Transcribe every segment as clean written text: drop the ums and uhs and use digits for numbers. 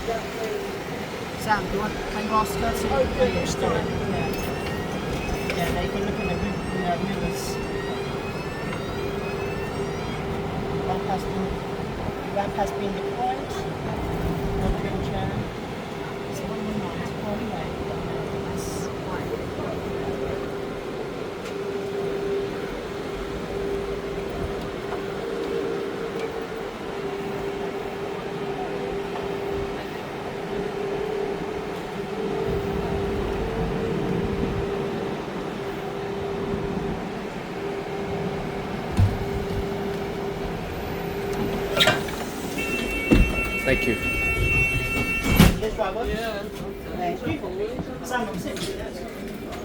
Sam, do you want can you ask her to finish the yeah, they can look at the mirrors. Ramp has been deployed. On the wheelchair. It's 119. Oh, anyway. Thank you. Yes, driver? Yeah. Thank you. Sam, I'm sitting.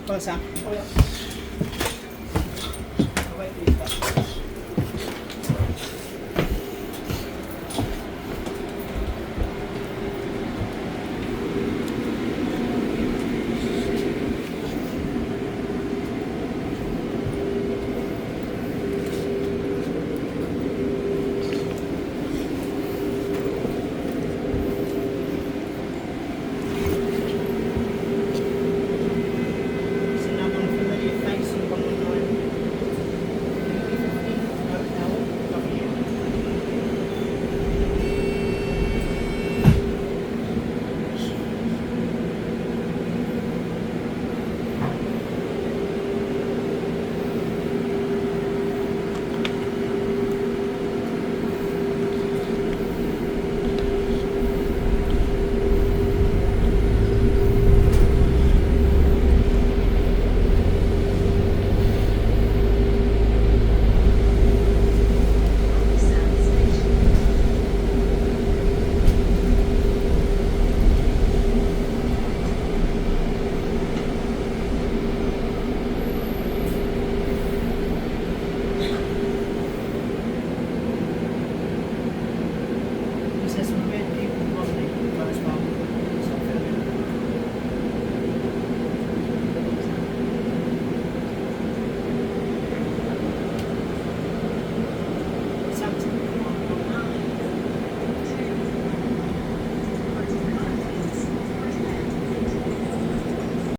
Go on, Sam. Wait for you.